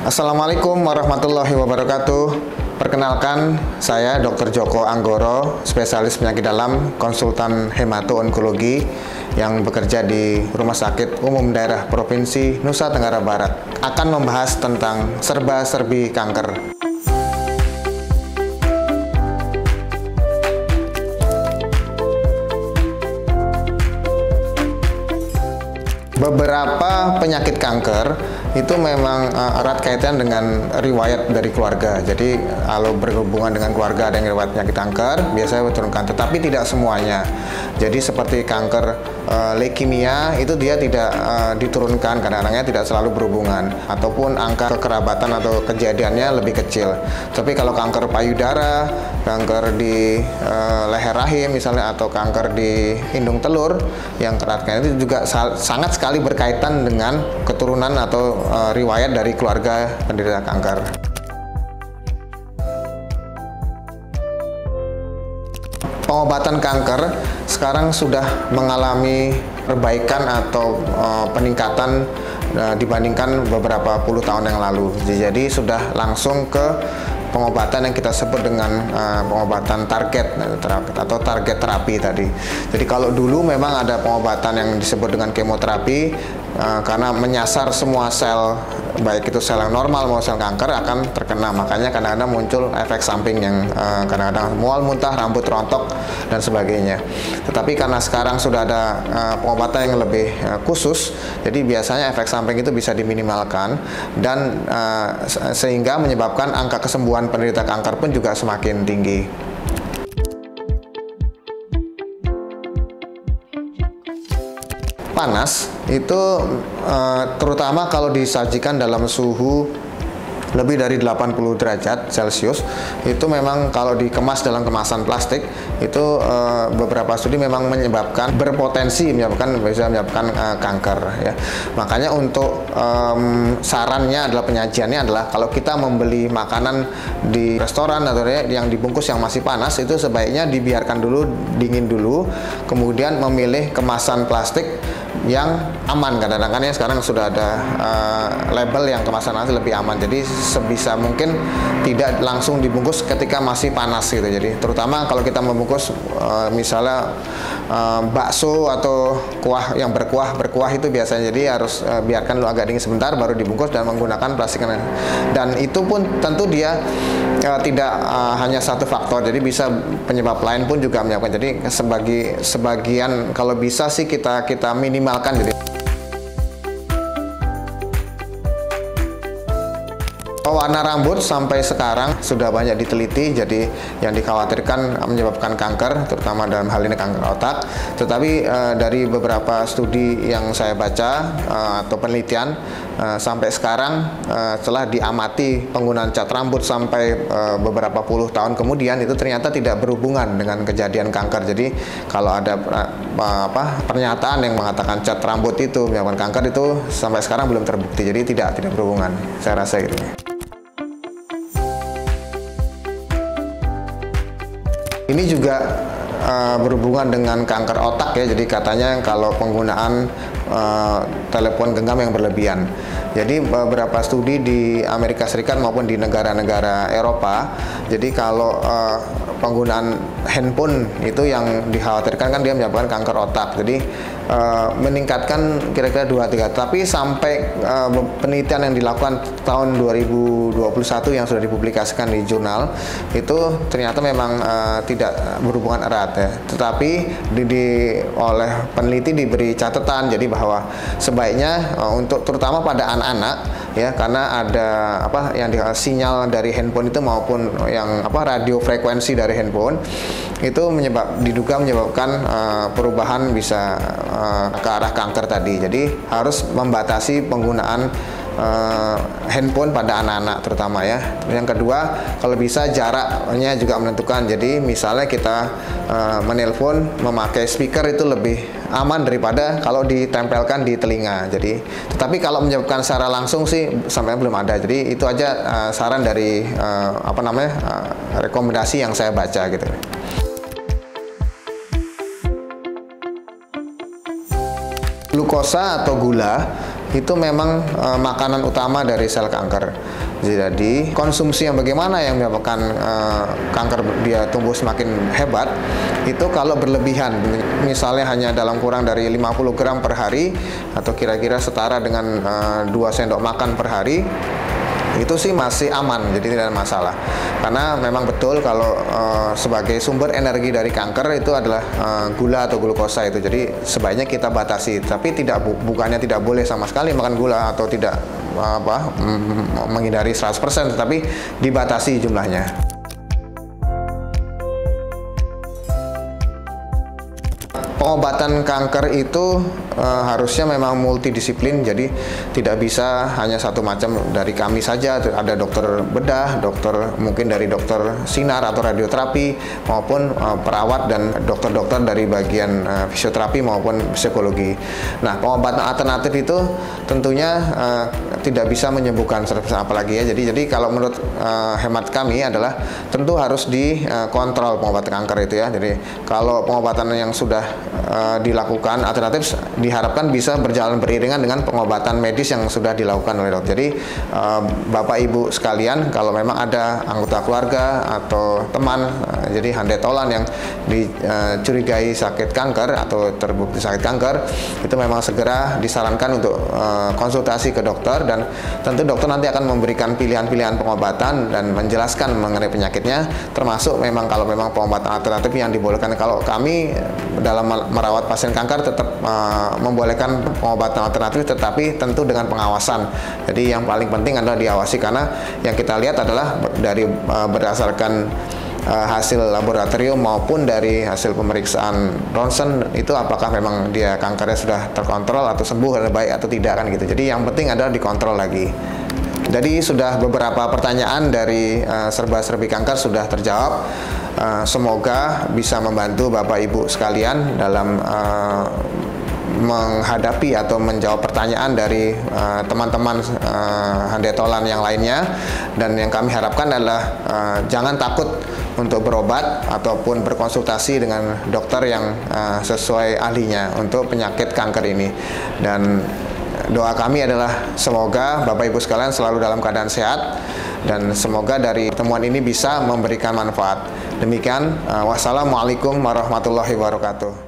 Assalamualaikum warahmatullahi wabarakatuh. Perkenalkan, saya Dr. Joko Anggoro, spesialis penyakit dalam, konsultan hemato-onkologi yang bekerja di Rumah Sakit Umum Daerah Provinsi Nusa Tenggara Barat. Akan membahas tentang serba-serbi kanker. Beberapa penyakit kanker itu memang erat kaitan dengan riwayat dari keluarga. Jadi kalau berhubungan dengan keluarga ada yang riwayat penyakit kanker, biasanya diturunkan, tetapi tidak semuanya. Jadi seperti kanker leukemia itu dia tidak diturunkan, kadang-kadangnya tidak selalu berhubungan, ataupun angka kekerabatan atau kejadiannya lebih kecil. Tapi kalau kanker payudara, kanker di leher rahim misalnya, atau kanker di indung telur yang erat kaitan itu juga sangat sekali berkaitan dengan keturunan atau riwayat dari keluarga penderita kanker. Pengobatan kanker sekarang sudah mengalami perbaikan atau peningkatan dibandingkan beberapa puluh tahun yang lalu. Jadi sudah langsung ke pengobatan yang kita sebut dengan pengobatan target atau target terapi tadi. Jadi kalau dulu memang ada pengobatan yang disebut dengan kemoterapi, karena menyasar semua sel, baik itu sel yang normal maupun sel kanker akan terkena. Makanya kadang-kadang muncul efek samping yang kadang-kadang mual, muntah, rambut rontok dan sebagainya. Tetapi karena sekarang sudah ada pengobatan yang lebih khusus, jadi biasanya efek samping itu bisa diminimalkan dan sehingga menyebabkan angka kesembuhan penderita kanker pun juga semakin tinggi. Panas itu terutama kalau disajikan dalam suhu lebih dari 80 derajat Celcius, itu memang kalau dikemas dalam kemasan plastik itu beberapa studi memang bisa menyebabkan kanker ya. Makanya untuk sarannya adalah, penyajiannya adalah, kalau kita membeli makanan di restoran atau yang dibungkus yang masih panas, itu sebaiknya dibiarkan dulu dingin dulu, kemudian memilih kemasan plastik yang aman. Kadang-kadang ya sekarang sudah ada label yang kemasan plastik lebih aman, jadi sebisa mungkin tidak langsung dibungkus ketika masih panas gitu. Jadi terutama kalau kita membungkus misalnya bakso atau kuah yang berkuah itu biasanya, jadi harus biarkan dulu agak dingin sebentar baru dibungkus dan menggunakan plastik. Dan itu pun tentu dia tidak hanya satu faktor, jadi bisa penyebab lain pun juga menyebabkan. Jadi sebagian kalau bisa sih kita minimalkan. Jadi warna rambut sampai sekarang sudah banyak diteliti, jadi yang dikhawatirkan menyebabkan kanker, terutama dalam hal ini kanker otak. Tetapi dari beberapa studi yang saya baca atau penelitian sampai sekarang, setelah diamati penggunaan cat rambut sampai beberapa puluh tahun kemudian, itu ternyata tidak berhubungan dengan kejadian kanker. Jadi kalau ada pernyataan yang mengatakan cat rambut itu menyebabkan kanker, itu sampai sekarang belum terbukti. Jadi tidak berhubungan, saya rasa gitu. Ini juga berhubungan dengan kanker otak ya. Jadi katanya kalau penggunaan telepon genggam yang berlebihan. Jadi beberapa studi di Amerika Serikat maupun di negara-negara Eropa, jadi kalau penggunaan handphone itu yang dikhawatirkan kan dia menyebabkan kanker otak. Jadi meningkatkan kira-kira 2-3, tapi sampai penelitian yang dilakukan tahun 2021 yang sudah dipublikasikan di jurnal itu ternyata memang tidak berhubungan erat ya. Tetapi oleh peneliti diberi catatan, jadi bahwa sebaiknya untuk terutama pada anak-anak ya, karena ada yang sinyal dari handphone itu maupun yang radio frekuensi dari handphone itu diduga menyebabkan perubahan bisa ke arah kanker tadi. Jadi harus membatasi penggunaan handphone pada anak-anak terutama ya. Yang kedua, kalau bisa jaraknya juga menentukan. Jadi misalnya kita menelpon memakai speaker itu lebih aman daripada kalau ditempelkan di telinga. Jadi, tetapi kalau menyebabkan secara langsung sih sampai belum ada. Jadi itu aja saran dari rekomendasi yang saya baca gitu. Glukosa atau gula itu memang makanan utama dari sel kanker. Jadi konsumsi yang bagaimana yang menyebabkan kanker dia tumbuh semakin hebat itu kalau berlebihan, misalnya hanya dalam kurang dari 50 gram per hari atau kira-kira setara dengan 2 sendok makan per hari, itu sih masih aman, jadi tidak ada masalah. Karena memang betul kalau sebagai sumber energi dari kanker itu adalah gula atau glukosa itu. Jadi sebaiknya kita batasi, tapi bukannya tidak boleh sama sekali makan gula atau tidak menghindari 100%, tetapi dibatasi jumlahnya. Pengobatan kanker itu harusnya memang multidisiplin, jadi tidak bisa hanya satu macam dari kami saja. Ada dokter bedah, mungkin dari dokter sinar atau radioterapi, maupun perawat dan dokter-dokter dari bagian fisioterapi maupun psikologi. Nah, pengobatan alternatif itu tentunya tidak bisa menyembuhkan 100% apalagi ya. Jadi kalau menurut hemat kami adalah tentu harus dikontrol pengobatan kanker itu ya. Jadi kalau pengobatan yang sudah dilakukan alternatif diharapkan bisa berjalan beriringan dengan pengobatan medis yang sudah dilakukan oleh dokter. Jadi Bapak Ibu sekalian, kalau memang ada anggota keluarga atau teman jadi handetolan yang dicurigai sakit kanker atau terbukti sakit kanker, itu memang segera disarankan untuk konsultasi ke dokter, dan tentu dokter nanti akan memberikan pilihan-pilihan pengobatan dan menjelaskan mengenai penyakitnya, termasuk memang kalau memang pengobatan alternatif yang dibolehkan. Kalau kami dalam merawat pasien kanker tetap membolehkan pengobatan alternatif, tetapi tentu dengan pengawasan. Jadi yang paling penting adalah diawasi, karena yang kita lihat adalah dari berdasarkan hasil laboratorium maupun dari hasil pemeriksaan ronsen itu apakah memang dia kankernya sudah terkontrol atau sembuh dan baik atau tidak, kan gitu. Jadi yang penting adalah dikontrol lagi. Jadi sudah beberapa pertanyaan dari serba-serbi kanker sudah terjawab. Semoga bisa membantu Bapak Ibu sekalian dalam menghadapi atau menjawab pertanyaan dari teman-teman handetolan yang lainnya. Dan yang kami harapkan adalah jangan takut untuk berobat ataupun berkonsultasi dengan dokter yang sesuai ahlinya untuk penyakit kanker ini. Dan doa kami adalah semoga Bapak Ibu sekalian selalu dalam keadaan sehat, dan semoga dari pertemuan ini bisa memberikan manfaat. Demikian, wassalamualaikum warahmatullahi wabarakatuh.